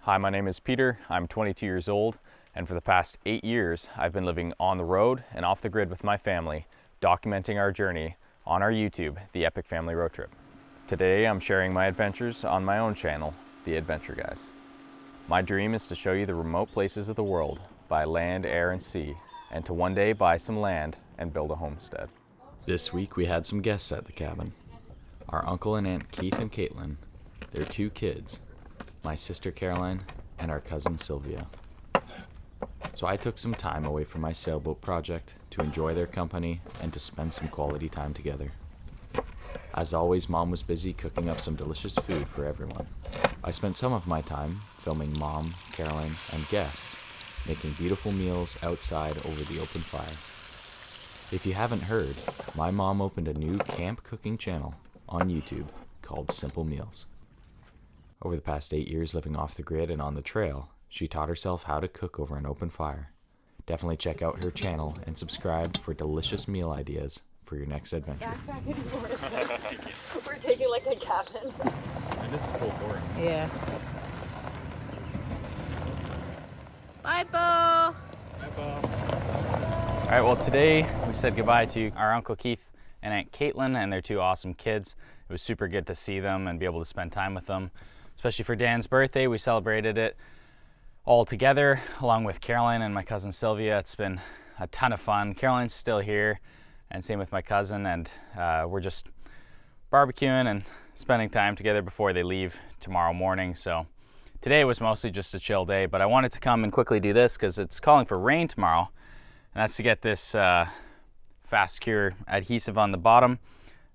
Hi, my name is Peter. I'm 22 years old, and for the past 8 years, I've been living on the road and off the grid with my family, documenting our journey on our YouTube, The Epic Family Road Trip. Today, I'm sharing my adventures on my own channel, The Adventure Guys. My dream is to show you the remote places of the world by land, air, and sea, and to one day buy some land and build a homestead. This week, we had some guests at the cabin. Our uncle and aunt Keith and Caitlin, their 2 kids, my sister Caroline, and our cousin Sylvia. So I took some time away from my sailboat project to enjoy their company and to spend some quality time together. As always, Mom was busy cooking up some delicious food for everyone. I spent some of my time filming Mom, Caroline, and guests making beautiful meals outside over the open fire. If you haven't heard, my mom opened a new camp cooking channel on YouTube called Simple Meals. Over the past 8 years living off the grid and on the trail, she taught herself how to cook over an open fire. Definitely check out her channel and subscribe for delicious meal ideas for your next adventure. We're taking like a cabin. And this is cool for her. Yeah. Bye, Bo. Bye, Bo. All right, well, today we said goodbye to our Uncle Keith and Aunt Caitlin and their 2 awesome kids. It was super good to see them and be able to spend time with them. Especially for Dan's birthday, we celebrated it all together along with Caroline and my cousin Sylvia. It's been a ton of fun. Caroline's still here, and same with my cousin, and we're just barbecuing and spending time together before they leave tomorrow morning. So today was mostly just a chill day, but I wanted to come and quickly do this because it's calling for rain tomorrow, and that's to get this fast cure adhesive on the bottom.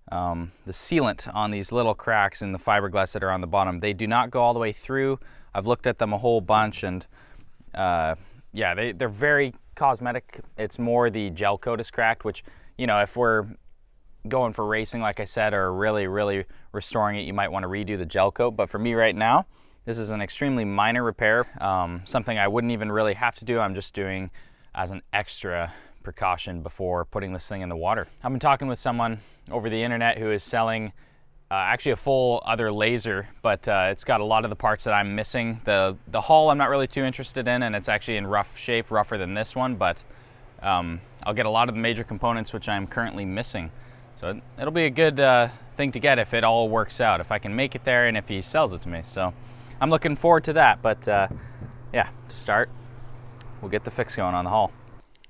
The sealant on these little cracks in the fiberglass that are on the bottom, they do not go all the way through. I've looked at them a whole bunch, and yeah, they're very cosmetic. It's more the gel coat is cracked, which, you know, if we're going for racing, like I said, or really restoring it, you might want to redo the gel coat. But for me right now, this is an extremely minor repair, something I wouldn't even really have to do. I'm just doing as an extra precaution before putting this thing in the water. I've been talking with someone over the internet who is selling actually a full other laser, but it's got a lot of the parts that I'm missing. The hull I'm not really too interested in, and it's actually in rough shape, rougher than this one, but I'll get a lot of the major components which I'm currently missing. So it'll be a good thing to get if it all works out, if I can make it there and if he sells it to me. So I'm looking forward to that, but yeah, to start, we'll get the fix going on the hull.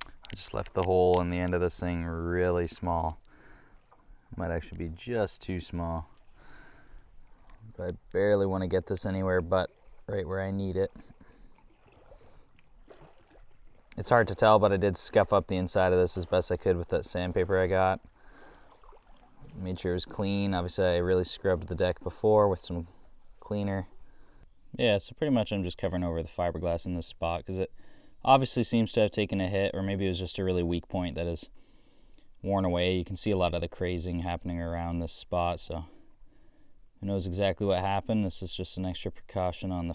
I just left the hole in the end of this thing really small. Might actually be just too small. But I barely want to get this anywhere but right where I need it. It's hard to tell, but I did scuff up the inside of this as best I could with that sandpaper I got. Made sure it was clean. Obviously I really scrubbed the deck before with some cleaner. Yeah, so pretty much I'm just covering over the fiberglass in this spot because it obviously seems to have taken a hit, or maybe it was just a really weak point that is worn away. You can see a lot of the crazing happening around this spot, so who knows exactly what happened. This is just an extra precaution on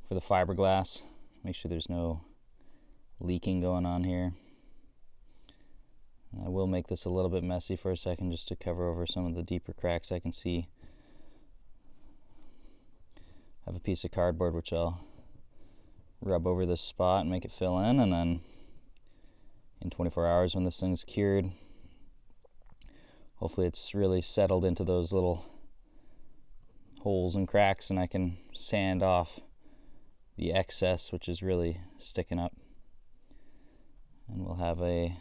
for the fiberglass. Make sure there's no leaking going on here. I will make this a little bit messy for a second just to cover over some of the deeper cracks I can see. I have a piece of cardboard which I'll rub over this spot and make it fill in, and then in 24 hours when this thing's cured, hopefully it's really settled into those little holes and cracks, and I can sand off the excess which is really sticking up, and we'll have a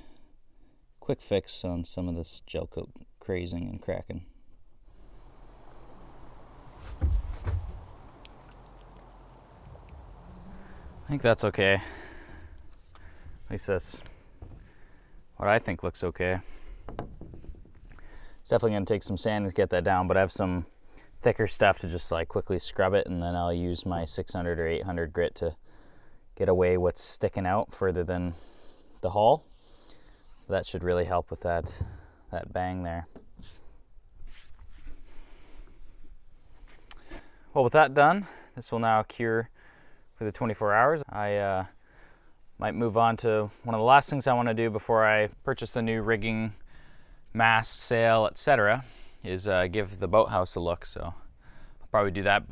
quick fix on some of this gel coat crazing and cracking. I think that's okay. At least that's what I think looks okay. It's definitely going to take some sand to get that down, but I have some thicker stuff to just like quickly scrub it, and then I'll use my 600 or 800 grit to get away what's sticking out further than the hull. That should really help with that bang there. Well, with that done, this will now cure for the 24 hours. I might move on to one of the last things I want to do before I purchase the new rigging, mast, sail, etc. is give the boathouse a look. So I'll probably do that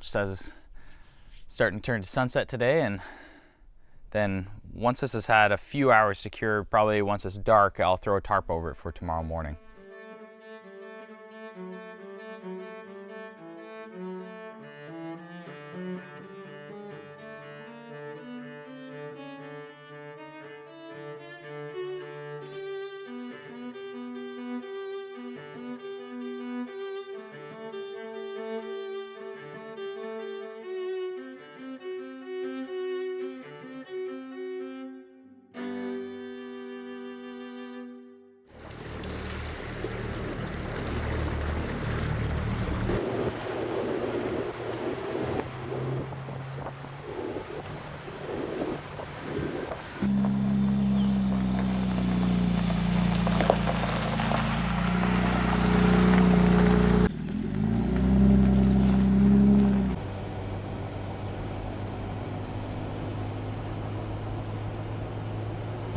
just as starting to turn to sunset today, and then once this has had a few hours secure, probably once it's dark, I'll throw a tarp over it for tomorrow morning.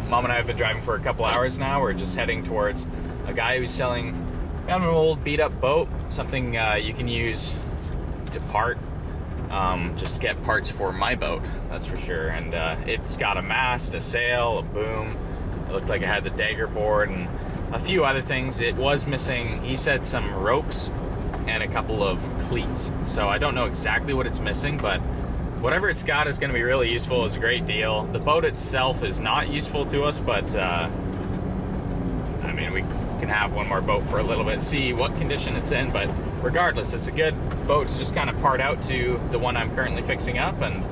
Mom and I have been driving for a couple hours now. We're just heading towards a guy who's selling kind of an old beat up boat, something you can use to part, just get parts for my boat, that's for sure. And it's got a mast, a sail, a boom. It looked like it had the dagger board and a few other things. It was missing, he said, some ropes and a couple of cleats. So I don't know exactly what it's missing, but whatever it's got is going to be really useful. It's a great deal. The boat itself is not useful to us, but I mean, we can have one more boat for a little bit, see what condition it's in, but regardless, it's a good boat to just kind of part out to the one I'm currently fixing up, and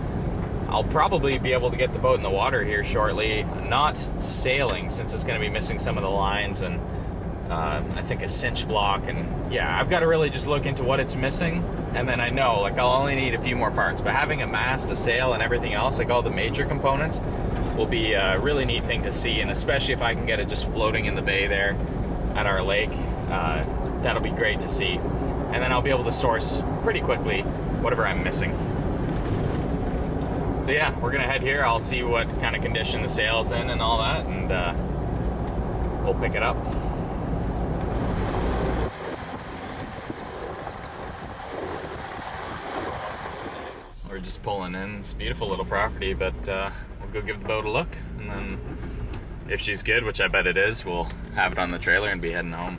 I'll probably be able to get the boat in the water here shortly. Not sailing, since it's going to be missing some of the lines and I think a cinch block, and yeah, I've got to really just look into what it's missing, and then I know, like, I'll only need a few more parts, but having a mast, a sail, and everything else, like all the major components, will be a really neat thing to see, and especially if I can get it just floating in the bay there at our lake, that'll be great to see. And then I'll be able to source pretty quickly whatever I'm missing. So yeah, we're gonna head here. I'll see what kind of condition the sail's in and all that, and we'll pick it up. We're just pulling in. It's a beautiful little property, but we'll go give the boat a look, and then if she's good, which I bet it is, we'll have it on the trailer and be heading home.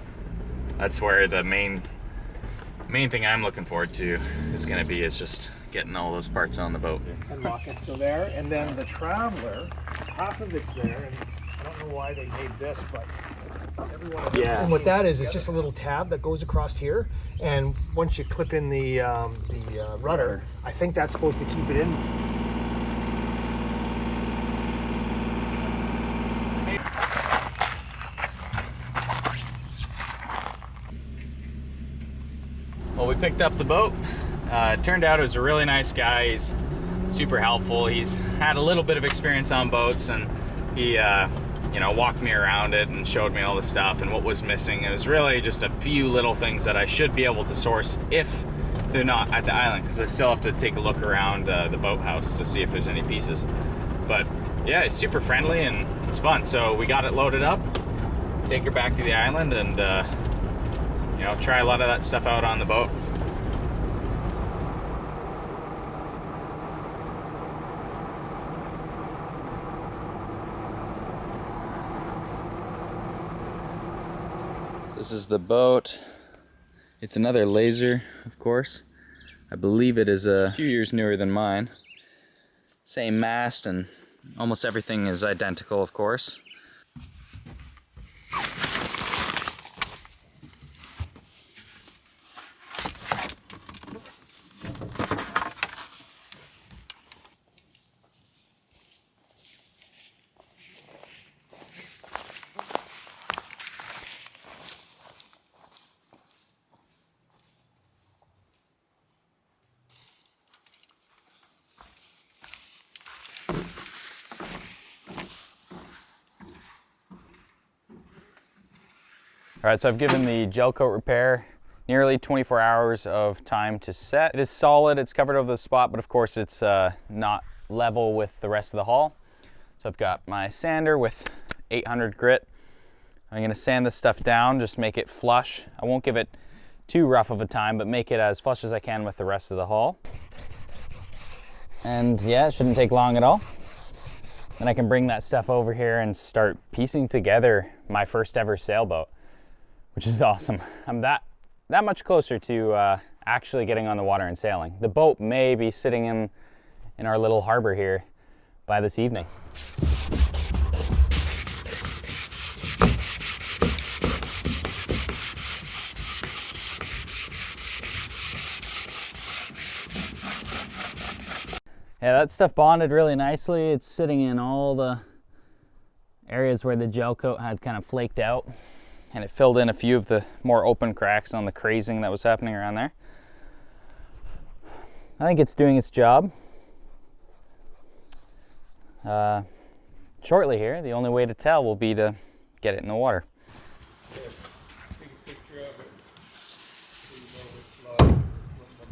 That's where the main thing I'm looking forward to is going to be, is just getting all those parts on the boat. And lock it so there, and then the traveler, half of it's there, and I don't know why they made this, but everyone. Yeah. And what that is, it's just a little tab that goes across here, and once you clip in the rudder, I think that's supposed to keep it in. Well, we picked up the boat. It turned out it was a really nice guy. He's super helpful. He's had a little bit of experience on boats, and he you know, walked me around it and showed me all the stuff and what was missing. It was really just a few little things that I should be able to source if they're not at the island, because I still have to take a look around the boathouse to see if there's any pieces. But yeah, it's super friendly and it's fun. So we got it loaded up, take her back to the island, and you know, try a lot of that stuff out on the boat. This is the boat. It's another laser, of course. I believe it is a few years newer than mine. Same mast, and almost everything is identical, of course. All right, so I've given the gel coat repair nearly 24 hours of time to set. It is solid, it's covered over the spot, but of course it's not level with the rest of the hull. So I've got my sander with 800 grit. I'm gonna sand this stuff down, just make it flush. I won't give it too rough of a time, but make it as flush as I can with the rest of the hull. And yeah, it shouldn't take long at all. Then I can bring that stuff over here and start piecing together my first ever sailboat, which is awesome. I'm that much closer to actually getting on the water and sailing. The boat may be sitting in our little harbor here by this evening. Yeah, that stuff bonded really nicely. It's sitting in all the areas where the gel coat had kind of flaked out, and it filled in a few of the more open cracks on the crazing that was happening around there. I think it's doing its job. Shortly here, the only way to tell will be to get it in the water. Take a picture of it so you know which line is what one.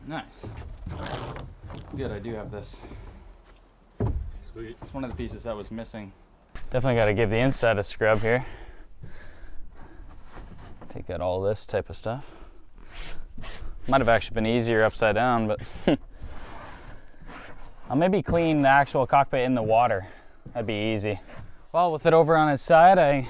Nice. Good, I do have this. Sweet. It's one of the pieces that was missing. Definitely got to give the inside a scrub here. Take out all this type of stuff. Might have actually been easier upside down, but I'll maybe clean the actual cockpit in the water. That'd be easy. Well, with it over on its side, I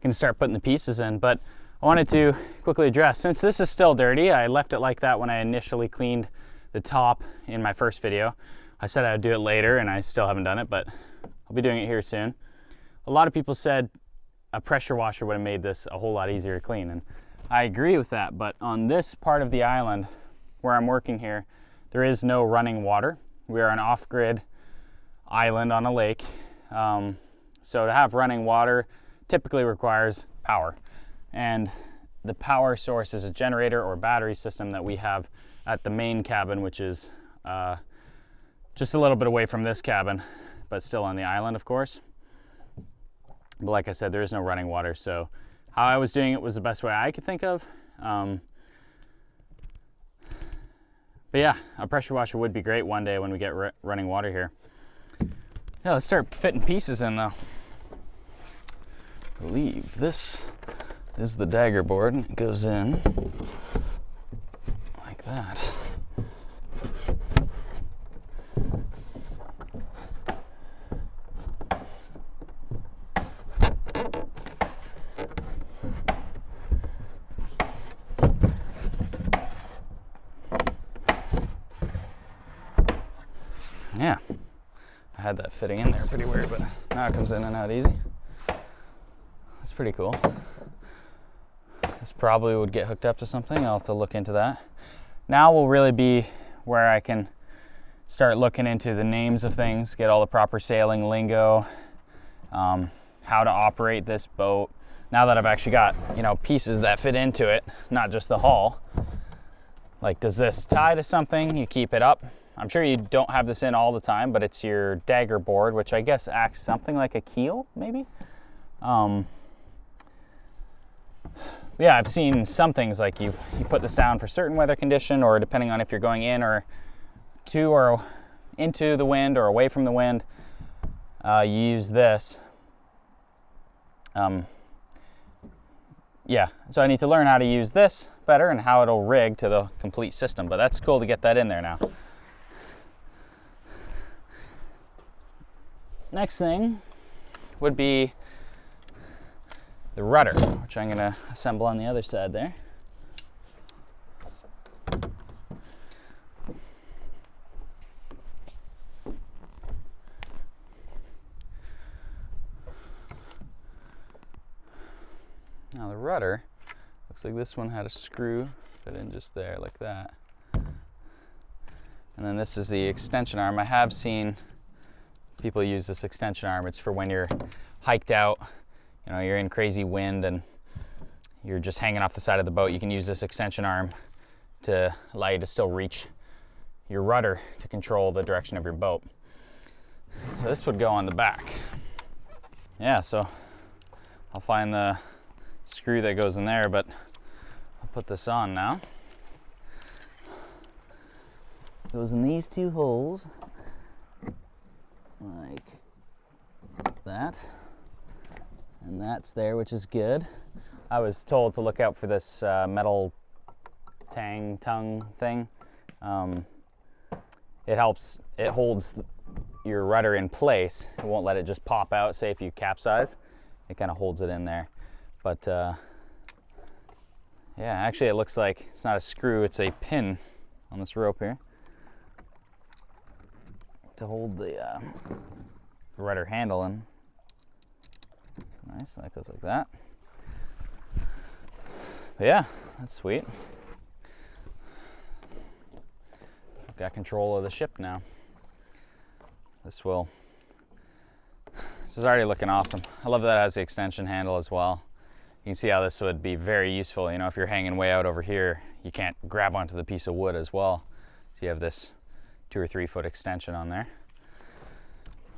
can start putting the pieces in, but I wanted to quickly address, since this is still dirty, I left it like that when I initially cleaned the top in my first video. I said I'd do it later and I still haven't done it, but I'll be doing it here soon. A lot of people said a pressure washer would have made this a whole lot easier to clean, and I agree with that, but on this part of the island where I'm working here, there is no running water. We are an off-grid island on a lake, so to have running water typically requires power. And the power source is a generator or battery system that we have at the main cabin, which is just a little bit away from this cabin, but still on the island, of course. But like I said, there is no running water, so how I was doing it was the best way I could think of. But yeah, a pressure washer would be great one day when we get running water here. Yeah, let's start fitting pieces in though. I believe this is the dagger board, and it goes in like that. Yeah, I had that fitting in there pretty weird, but now it comes in and out easy. That's pretty cool. This probably would get hooked up to something. I'll have to look into that. Now will really be where I can start looking into the names of things, get all the proper sailing lingo, how to operate this boat. Now that I've actually got, you know, pieces that fit into it, not just the hull. Like, does this tie to something? You keep it up. I'm sure you don't have this in all the time, but it's your dagger board, which I guess acts something like a keel, maybe? Yeah, I've seen some things like you put this down for certain weather condition, or depending on if you're going in or to or into the wind or away from the wind, you use this. Yeah, so I need to learn how to use this better and how it'll rig to the complete system, but that's cool to get that in there now. Next thing would be the rudder, which I'm going to assemble on the other side there. Now the rudder, looks like this one had a screw fit in just there like that. And then this is the extension arm. I have seen people use this extension arm. It's for when you're hiked out, you know, you're in crazy wind and you're just hanging off the side of the boat. You can use this extension arm to allow you to still reach your rudder to control the direction of your boat. This would go on the back. Yeah, so I'll find the screw that goes in there, but I'll put this on now. Goes in these two holes, like that, and that's there, which is good. I was told to look out for this metal tongue thing. It holds your rudder in place. It won't let it just pop out. Say if you capsize, it kind of holds it in there. But yeah, actually it looks like it's not a screw, it's a pin on this rope here to hold the rudder handle in. Nice, that goes like that. But yeah, that's sweet. I've got control of the ship now. This is already looking awesome. I love that it has the extension handle as well. You can see how this would be very useful. You know, if you're hanging way out over here, you can't grab onto the piece of wood as well. So you have this 2 or 3 foot extension on there.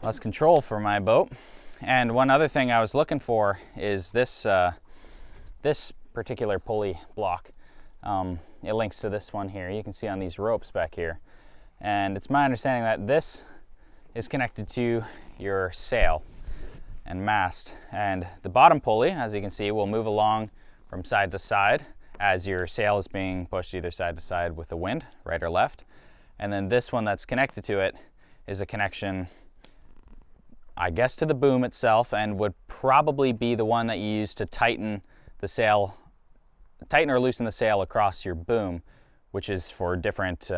Less control for my boat. And one other thing I was looking for is this this particular pulley block. It links to this one here. You can see on these ropes back here. And it's my understanding that this is connected to your sail and mast. And the bottom pulley, as you can see, will move along from side to side as your sail is being pushed either side to side with the wind, right or left. And then this one that's connected to it is a connection, I guess, to the boom itself, and would probably be the one that you use to tighten the sail, tighten or loosen the sail across your boom, which is for different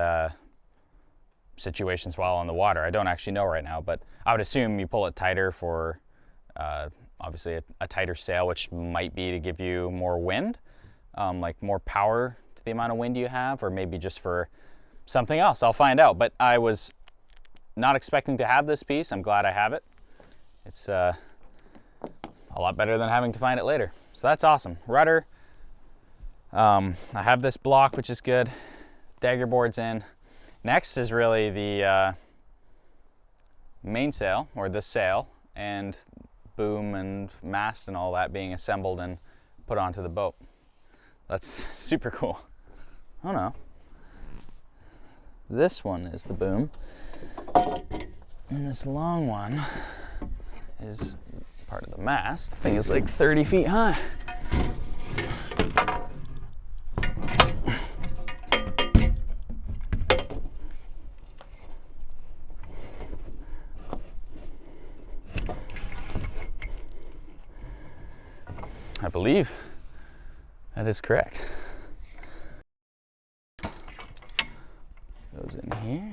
situations while on the water. I don't actually know right now, but I would assume you pull it tighter for obviously a tighter sail, which might be to give you more wind, like more power to the amount of wind you have, or maybe just for something else. I'll find out, but I was not expecting to have this piece. I'm glad I have it. It's a lot better than having to find it later. So that's awesome. Rudder. I have this block, which is good. Dagger board's in. Next is really the mainsail, or the sail, and boom and mast and all that being assembled and put onto the boat. That's super cool. Oh no. This one is the boom. And this long one is part of the mast. I think it's like 30 feet high. I believe that is correct. Goes in here.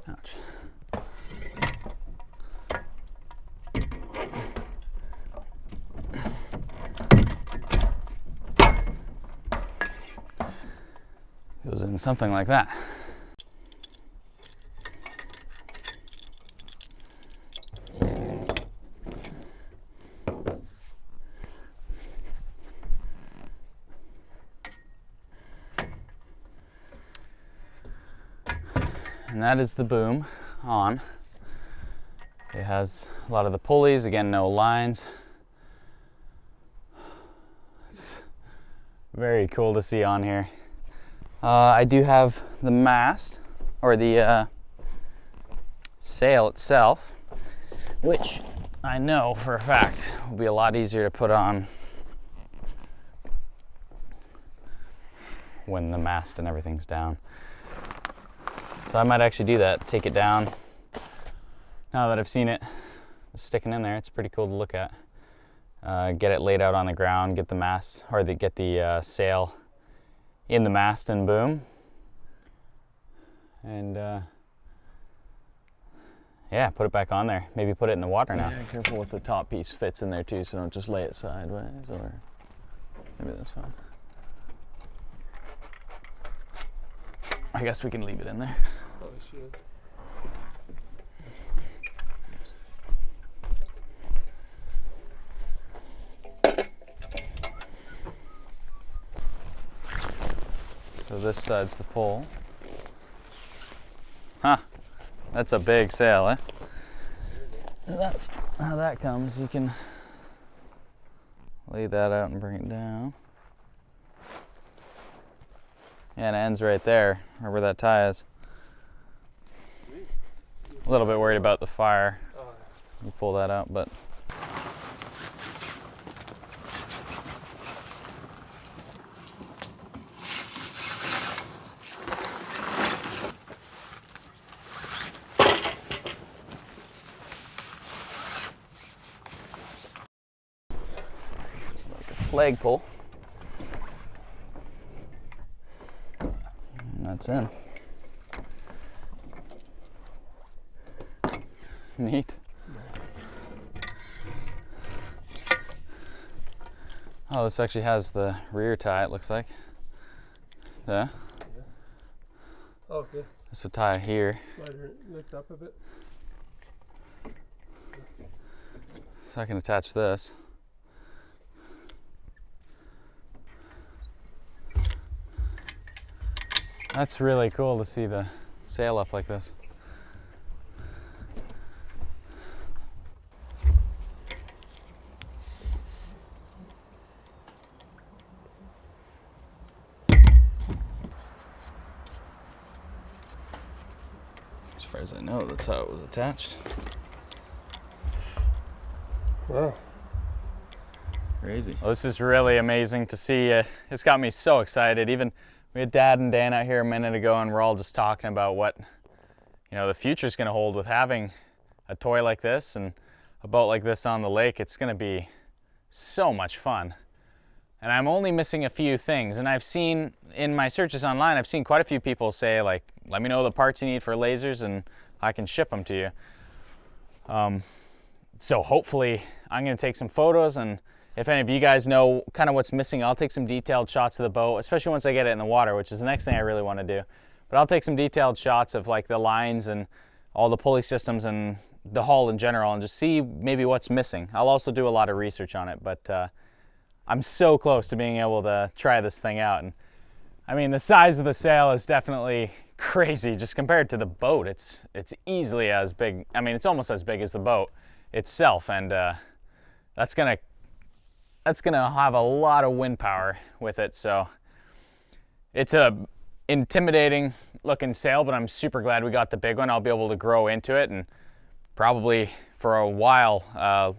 Ouch. Goes in something like that. And that is the boom on. It has a lot of the pulleys, again, no lines. It's very cool to see on here. I do have the mast, or the sail itself, which I know for a fact will be a lot easier to put on when the mast and everything's down. So I might actually do that, take it down. Now that I've seen it sticking in there, it's pretty cool to look at. Get it laid out on the ground, get the mast, or get the sail in the mast and boom. And yeah, put it back on there. Maybe put it in the water now. Yeah, careful with the top piece fits in there too, so don't just lay it sideways, or maybe that's fine. I guess we can leave it in there. Probably should. So this side's the pole. Huh, that's a big sail, eh? That's how that comes. You can lay that out and bring it down. Yeah, and it ends right there, or where that tie is. A little bit worried about the fire. You pull that out, but like a flagpole. And that's in. Neat. Oh, this actually has the rear tie, it looks like. Yeah. Oh, good. This would tie here. Lift up a bit. So I can attach this. That's really cool to see the sail up like this. As far as I know, that's how it was attached. Wow. Crazy. Well, this is really amazing to see. It's got me so excited. Even we had Dad and Dan out here a minute ago, and we're all just talking about what, you know, the future's going to hold with having a toy like this and a boat like this on the lake. It's going to be so much fun. And I'm only missing a few things. And I've seen in my searches online, I've seen quite a few people say, like, let me know the parts you need for lasers and I can ship them to you. So hopefully I'm going to take some photos, and if any of you guys know kind of what's missing, I'll take some detailed shots of the boat, especially once I get it in the water, which is the next thing I really want to do. But I'll take some detailed shots of like the lines and all the pulley systems and the hull in general, and just see maybe what's missing. I'll also do a lot of research on it, but I'm so close to being able to try this thing out. And I mean, the size of the sail is definitely crazy just compared to the boat. It's easily as big. I mean, it's almost as big as the boat itself, and that's gonna have a lot of wind power with it. So it's a intimidating looking sail, but I'm super glad we got the big one. I'll be able to grow into it, and probably for a while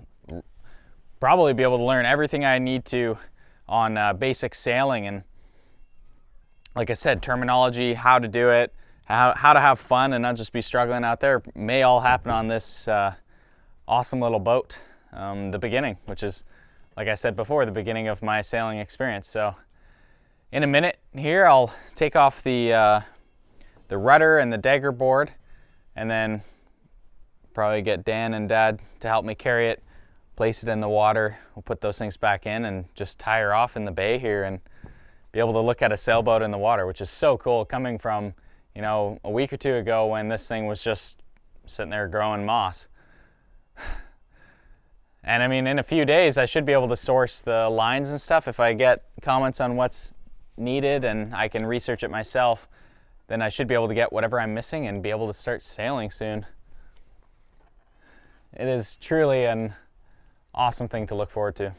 probably be able to learn everything I need to on basic sailing, and like I said, terminology, how to do it, how to have fun and not just be struggling out there, may all happen on this awesome little boat. The beginning, which is, like I said before, the beginning of my sailing experience. So in a minute here, I'll take off the rudder and the dagger board, and then probably get Dan and Dad to help me carry it, place it in the water. We'll put those things back in and just tie her off in the bay here and be able to look at a sailboat in the water, which is so cool, coming from, you know, a week or two ago when this thing was just sitting there growing moss. And I mean, in a few days, I should be able to source the lines and stuff. If I get comments on what's needed and I can research it myself, then I should be able to get whatever I'm missing and be able to start sailing soon. It is truly an awesome thing to look forward to.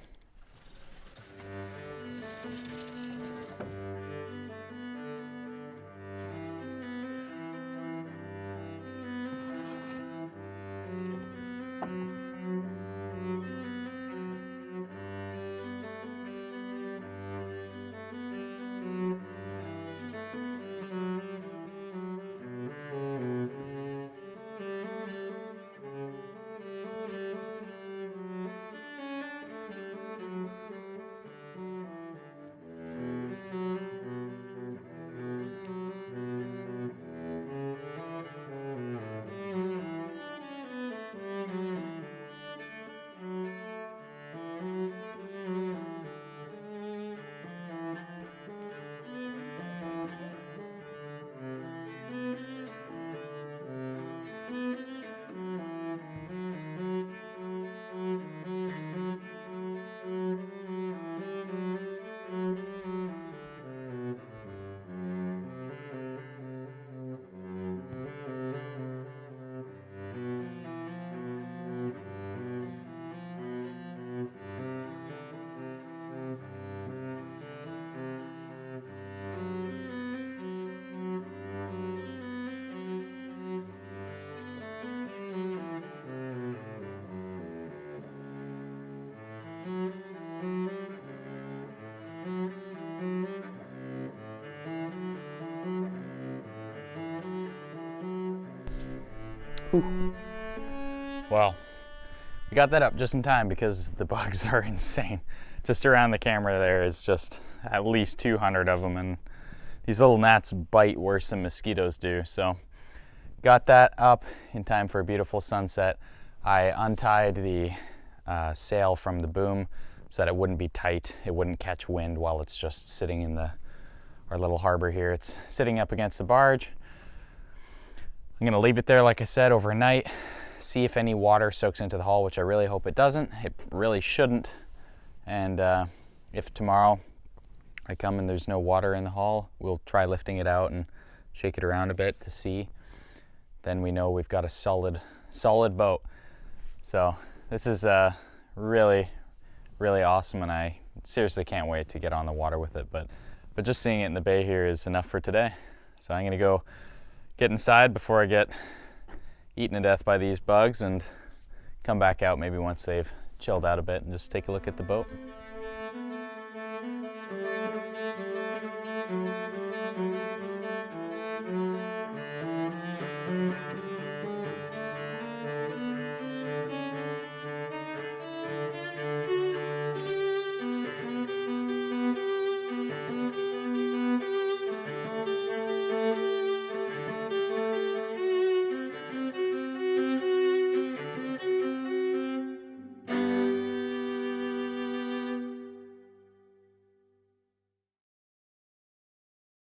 Well, we got that up just in time because the bugs are insane. Just around the camera there is just at least 200 of them, and these little gnats bite worse than mosquitoes do. So got that up in time for a beautiful sunset. I untied the sail from the boom so that it wouldn't be tight, it wouldn't catch wind while it's just sitting in our little harbor here. It's sitting up against the barge. I'm gonna leave it there, like I said, overnight, see if any water soaks into the hull, which I really hope it doesn't. It really shouldn't. And if tomorrow I come and there's no water in the hull, we'll try lifting it out and shake it around a bit to see. Then we know we've got a solid boat. So this is really, really awesome, and I seriously can't wait to get on the water with it. But just seeing it in the bay here is enough for today. So I'm gonna go get inside before I get eaten to death by these bugs, and come back out maybe once they've chilled out a bit and just take a look at the boat.